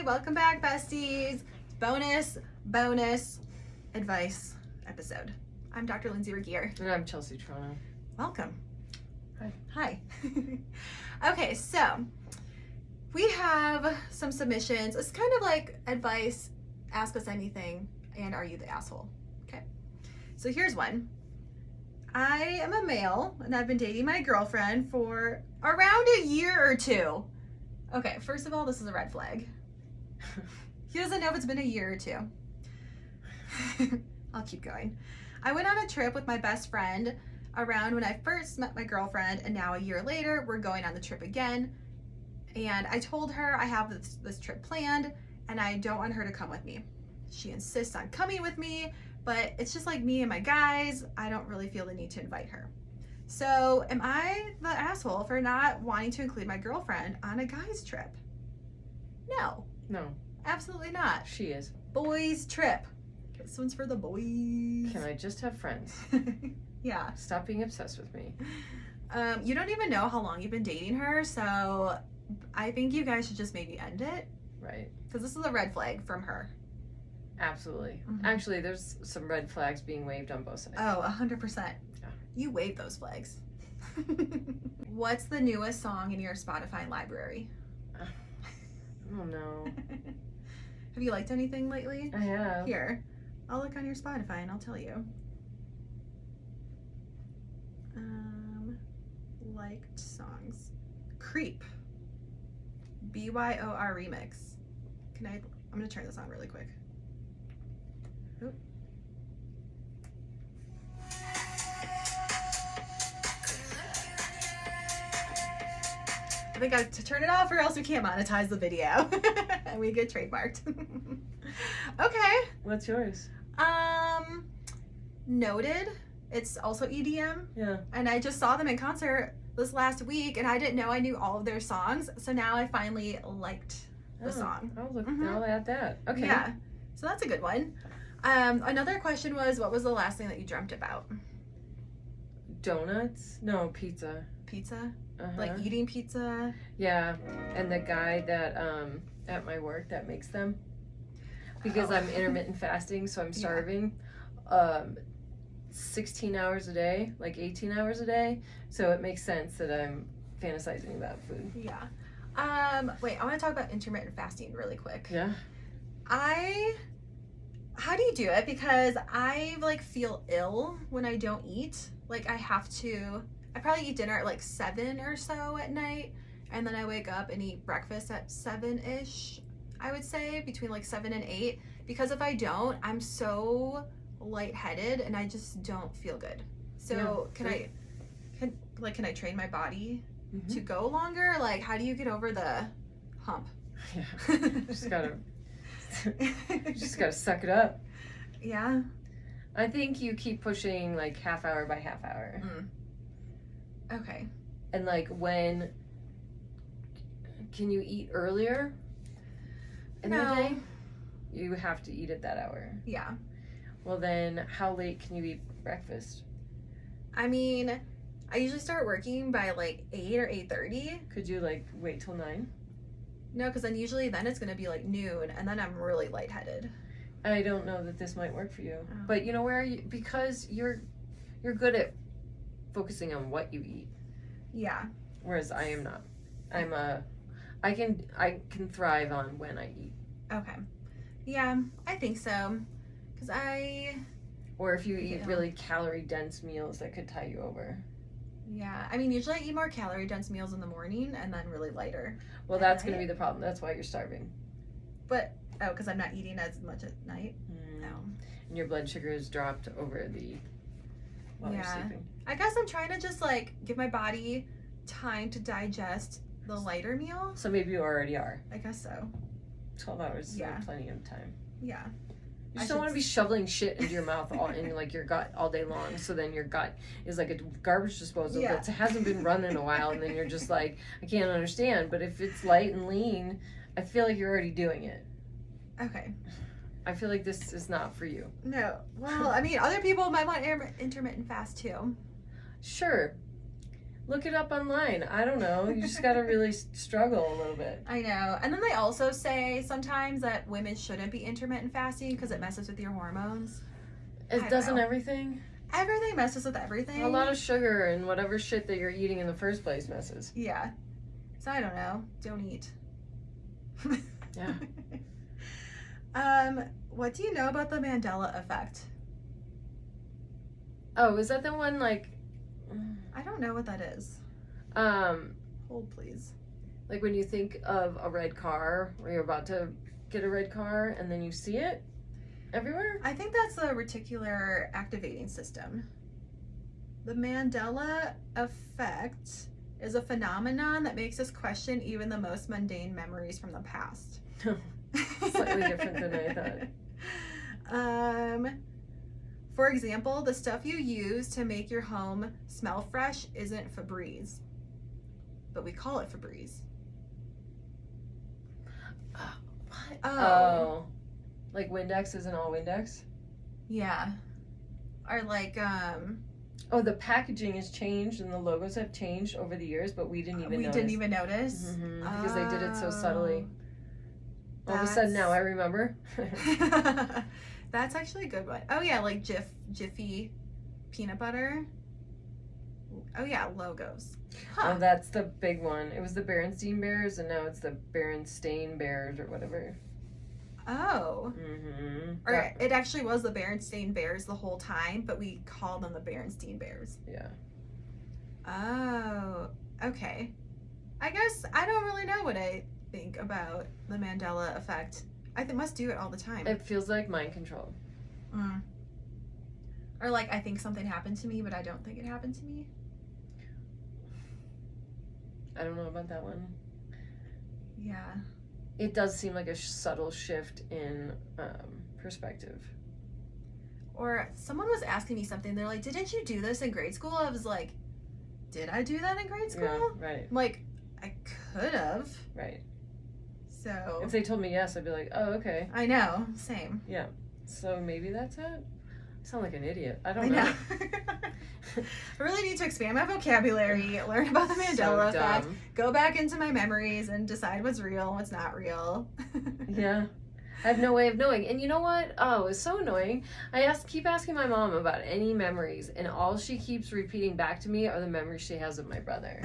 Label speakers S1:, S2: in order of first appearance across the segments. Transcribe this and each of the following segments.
S1: welcome back, besties. Bonus advice episode. I'm Dr. Lindsay Regier.
S2: And I'm Chelsea Toronto.
S1: Welcome.
S2: Hi.
S1: Okay, so we have some submissions. It's kind of like advice, ask us anything, and are you the asshole? Okay. So here's one. I am a male, and I've been dating my girlfriend for around a year or two. Okay, first of all, this is a red flag. He doesn't know if it's been a year or two. I'll keep going. I went on a trip with my best friend around when I first met my girlfriend, and now a year later, we're going on the trip again. And I told her I have this trip planned, and I don't want her to come with me. She insists on coming with me, but it's just like me and my guys. I don't really feel the need to invite her. So am I the asshole for not wanting to include my girlfriend on a guy's trip? No,
S2: No,
S1: absolutely not.
S2: she is.
S1: Boys trip. This one's for the boys.
S2: Can I just have friends?
S1: Yeah.
S2: Stop being obsessed with me.
S1: You don't even know how long you've been dating her, so I think you guys should just maybe end it,
S2: Right.
S1: because this is a red flag from her.
S2: Absolutely.
S1: Mhm.
S2: Actually, there's some red flags being waved on both sides.
S1: Oh, 100%.
S2: Yeah.
S1: You wave those flags. What's the newest song in your Spotify library?
S2: Oh, no.
S1: Have you liked anything lately?
S2: I have.
S1: Here, I'll look on your Spotify and I'll tell you. Liked songs. Creep. BYOR remix. I'm gonna turn this on really quick. Oop. I think I have to turn it off or else we can't monetize the video. And we get trademarked. Okay.
S2: What's yours?
S1: Noted. It's also EDM.
S2: Yeah.
S1: And I just saw them in concert this last week and I didn't know I knew all of their songs. So now I finally liked the song.
S2: I'll look.
S1: Mhm.
S2: I'll add that. Okay.
S1: Yeah. So that's a good one. Another question was, what was the last thing that you dreamt about?
S2: Donuts? No, pizza.
S1: Pizza?
S2: Uh-huh.
S1: Like eating pizza?
S2: Yeah, and the guy that at my work that makes them, because
S1: Oh.
S2: I'm intermittent fasting, so I'm
S1: Yeah.
S2: starving 16 hours a day, like 18 hours a day, so it makes sense that I'm fantasizing about food.
S1: Yeah. Wait, I want to talk about intermittent fasting really quick.
S2: Yeah.
S1: How do you do it? Because I feel ill when I don't eat. Like I probably eat dinner at like 7 or so at night, and then I wake up and eat breakfast at 7-ish, I would say, between like 7 and 8. Because if I don't, I'm so lightheaded and I just don't feel good. So
S2: Yeah,
S1: can I train my body
S2: Mhm.
S1: to go longer? Like, how do you get over the hump?
S2: Yeah. just gotta suck it up.
S1: Yeah.
S2: I think you keep pushing like half hour by half hour.
S1: Okay.
S2: And like when can you eat earlier in the
S1: No.
S2: day? You have to eat at that hour.
S1: Yeah.
S2: Well then, how late can you eat breakfast?
S1: I mean, I usually start working by like 8 or 8:30.
S2: Could you like wait till 9?
S1: No, because then it's gonna be like noon, and then I'm really lightheaded.
S2: I don't know that this might work for you,
S1: Oh.
S2: but you know where you, because you're good at focusing on what you eat,
S1: Yeah.
S2: whereas I am not. I can thrive on when I eat.
S1: Okay. Yeah, I think so. Because
S2: Or if you eat
S1: Yeah.
S2: really calorie dense meals that could tie you over.
S1: I mean, usually I eat more calorie dense meals in the morning and then really lighter.
S2: Well,
S1: At
S2: that's going to
S1: night?
S2: be the problem. That's why you're starving.
S1: Oh, because I'm not eating as much at night. No.
S2: And your blood sugar is dropped over while you're
S1: Yeah.
S2: sleeping.
S1: I guess I'm trying to just like give my body time to digest the lighter meal.
S2: So maybe you already are.
S1: I guess so.
S2: 12 hours is
S1: Yeah.
S2: plenty of time.
S1: Yeah.
S2: You
S1: I
S2: just don't
S1: should
S2: want to be shoveling shit into your mouth in like your gut all day long. So then your gut is like a garbage disposal
S1: Yeah.
S2: that hasn't been run in a while, and then you're just like, I can't understand. But if it's light and lean, I feel like you're already doing it.
S1: Okay.
S2: I feel like this is not for you.
S1: No. Well, I mean, other people might want intermittent fast too.
S2: Sure, Look it up online. I don't know. You just gotta really struggle a little bit.
S1: I know. And then they also say sometimes that women shouldn't be intermittent fasting because it messes with your hormones.
S2: It doesn't everything?
S1: Everything messes with everything.
S2: A lot of sugar and whatever shit that you're eating in the first place messes.
S1: Yeah. So I don't know. Don't eat.
S2: Yeah.
S1: What do you know about the Mandela effect?
S2: Oh, is that the one like
S1: I don't know what that is. Hold please.
S2: like when you think of a red car or you're about to get a red car and then you see it everywhere?
S1: I think that's the reticular activating system. The Mandela effect is a phenomenon that makes us question even the most mundane memories from the past.
S2: Slightly different than I
S1: thought. For example, the stuff you use to make your home smell fresh isn't Febreze, but we call it Febreze.
S2: What?
S1: Oh.
S2: Like Windex isn't all Windex?
S1: Yeah. Or like,
S2: Oh, the packaging has changed and the logos have changed over the years, but we didn't even notice.
S1: We didn't even notice?
S2: Because they did it so subtly. All of a sudden now I remember.
S1: That's actually a good one. Oh yeah, like Jiffy peanut butter. Oh yeah, logos.
S2: Huh. Oh, that's the big one. It was the Berenstein Bears, and now it's the Berenstain Bears or whatever.
S1: Oh. Or it actually was the Berenstain Bears the whole time, but we call them the Berenstein Bears.
S2: Yeah.
S1: Oh, okay. I guess I don't really know what I think about the Mandela effect. I must do it all the time.
S2: It feels like mind control.
S1: Or like I think something happened to me, but I don't think it happened to me.
S2: I don't know about that one.
S1: Yeah.
S2: It does seem like a subtle shift in perspective.
S1: Or someone was asking me something. They're like, "Didn't you do this in grade school?" I was like, "Did I do that in grade school?"
S2: Yeah, right.
S1: I'm like, I could have.
S2: Right.
S1: So
S2: if they told me yes, I'd be like, "Oh, okay."
S1: I know. Same.
S2: Yeah. So maybe that's it. I sound like an idiot. I don't know.
S1: I really need to expand my vocabulary, learn about the Mandela effect, go back into my memories and decide what's real and what's not real.
S2: Yeah. I have no way of knowing. And you know what? Oh, it's so annoying. I keep asking my mom about any memories, and all she keeps repeating back to me are the memories she has of my brother.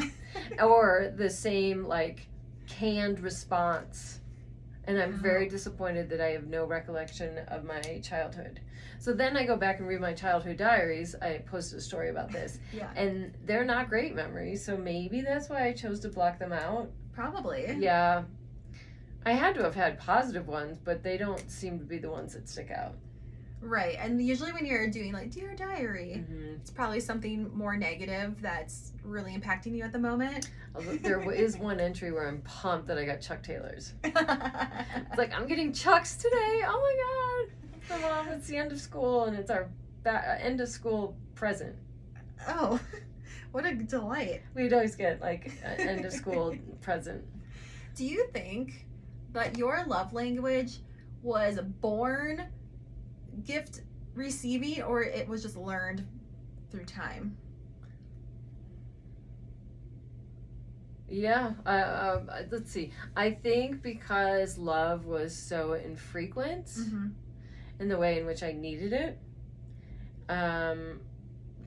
S2: Or the same, like, canned response. And I'm very disappointed that I have no recollection of my childhood. So then I go back and read my childhood diaries. I posted a story about this.
S1: Yeah.
S2: And they're not great memories, so maybe that's why I chose to block them out.
S1: Probably.
S2: Yeah. I had to have had positive ones, but they don't seem to be the ones that stick out.
S1: Right. And usually when you're doing like Dear Diary, it's probably something more negative that's really impacting you at the moment.
S2: There is one entry where I'm pumped that I got Chuck Taylors. It's like, I'm getting Chucks today. Oh my God. Mom, it's the end of school, and it's our end of school present.
S1: Oh, what a delight.
S2: We'd always get like an end of school present.
S1: Do you think that your love language was born gift receiving, or it was just learned through time?
S2: Yeah, let's see. I think because love was so infrequent in the way in which I needed it,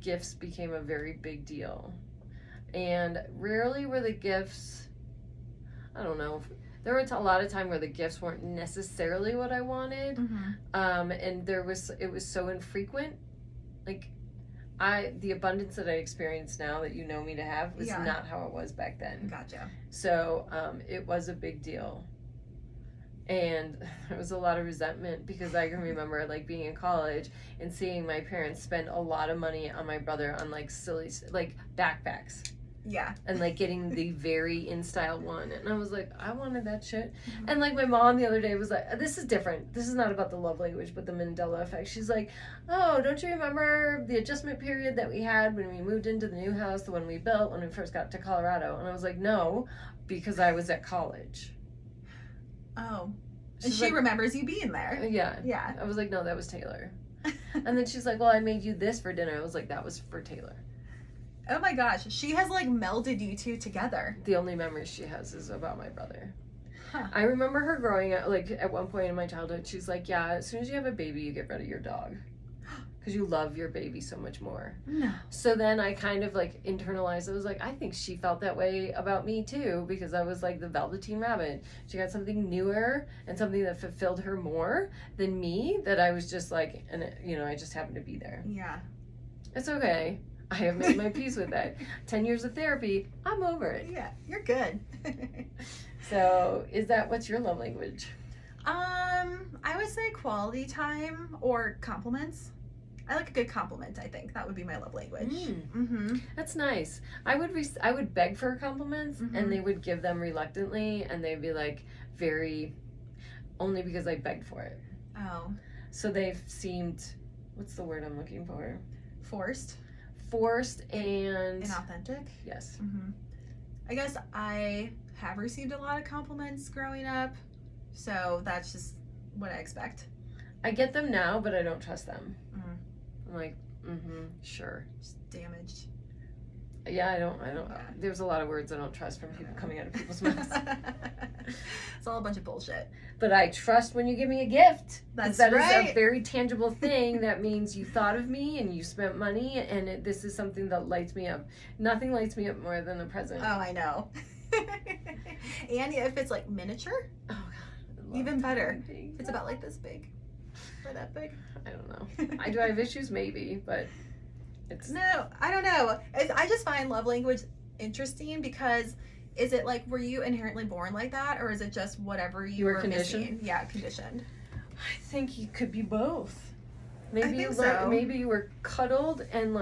S2: gifts became a very big deal. And rarely were the gifts, I don't know, there was a lot of time where the gifts weren't necessarily what I wanted. And it was so infrequent. Like, the abundance that I experience now that you know me to have is not how it was back then.
S1: Gotcha.
S2: So it was a big deal. And there was a lot of resentment because I can remember like being in college and seeing my parents spend a lot of money on my brother on like silly, like backpacks.
S1: Yeah.
S2: And like getting the very in style one. And I was like, I wanted that shit. And like my mom the other day was like, this is different. This is not about the love language, but the Mandela effect. She's like, oh, don't you remember the adjustment period that we had when we moved into the new house, the one we built when we first got to Colorado? And I was like, no, because I was at college.
S1: Oh. And she remembers you being there.
S2: Yeah.
S1: Yeah.
S2: I was like, no, that was Taylor. And then she's like, well, I made you this for dinner. I was like, that was for Taylor.
S1: Oh my gosh, she has like melded you two together.
S2: The only memory she has is about my brother.
S1: Huh.
S2: I remember her growing up, like at one point in my childhood, she's like, yeah, as soon as you have a baby, you get rid of your dog. Because you love your baby so much more.
S1: No.
S2: So then I kind of like internalized. I was like, I think she felt that way about me too, because I was like the Velveteen Rabbit. She got something newer and something that fulfilled her more than me, that I was just like, and I just happened to be there.
S1: Yeah.
S2: It's okay. I have made my peace with that. 10 years of therapy, I'm over it.
S1: Yeah, you're good.
S2: So what's your love language?
S1: I would say quality time or compliments. I like a good compliment. I think that would be my love language. Mm-hmm.
S2: That's nice. I would beg for compliments, and they would give them reluctantly, and they'd be like only because I begged for it.
S1: Oh.
S2: So they've seemed, what's the word I'm looking for?
S1: Forced
S2: and
S1: inauthentic.
S2: Yes.
S1: Mm-hmm. I guess I have received a lot of compliments growing up, so that's just what I expect.
S2: I get them now, but I don't trust them.
S1: Mm.
S2: I'm like, sure.
S1: Just damaged.
S2: Yeah, I don't.
S1: Yeah.
S2: There's a lot of words I don't trust from people coming out of people's mouths.
S1: It's all a bunch of bullshit.
S2: But I trust when you give me a gift.
S1: That's
S2: that
S1: right.
S2: is a very tangible thing. That means you thought of me and you spent money, and this is something that lights me up. Nothing lights me up more than a present.
S1: Oh, I know. And if it's like miniature,
S2: Oh God,
S1: even better.
S2: If
S1: it's about like this big or that big.
S2: I don't know. I have issues, maybe, but it's
S1: No, I don't know. I just find love language interesting because is it like, were you inherently born like that, or is it just whatever you
S2: were
S1: were
S2: conditioned?
S1: missing? Yeah, conditioned.
S2: I think you could be both. Maybe
S1: think
S2: you
S1: so.
S2: Maybe you were cuddled and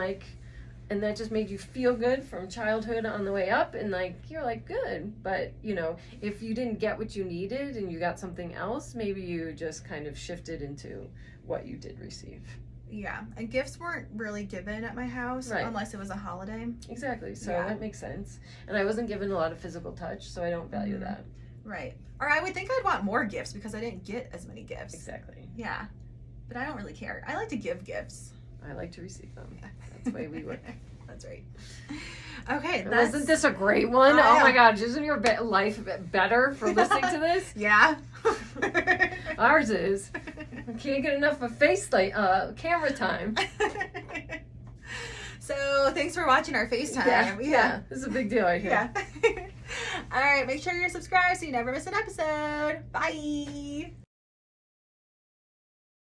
S2: that just made you feel good from childhood on the way up, and you're like good. But if you didn't get what you needed and you got something else, maybe you just kind of shifted into what you did receive.
S1: Yeah, and gifts weren't really given at my house
S2: Right.
S1: unless it was a holiday.
S2: Exactly. So
S1: Yeah.
S2: that makes sense. And I wasn't given a lot of physical touch, so I don't value
S1: Mhm.
S2: that.
S1: Right. Or I would think I'd want more gifts because I didn't get as many gifts.
S2: Exactly.
S1: Yeah. But I don't really care. I like to give gifts.
S2: I like to receive them. That's the way we work.
S1: That's right. Okay,
S2: Wasn't this a great one?
S1: I
S2: Oh
S1: know.
S2: my God, isn't your life a bit better for listening to this?
S1: Yeah.
S2: Ours is. We can't get enough of camera time.
S1: So thanks for watching our FaceTime.
S2: Yeah. This is a big deal right here.
S1: Yeah. All right, make sure you're subscribed so you never miss an episode. Bye.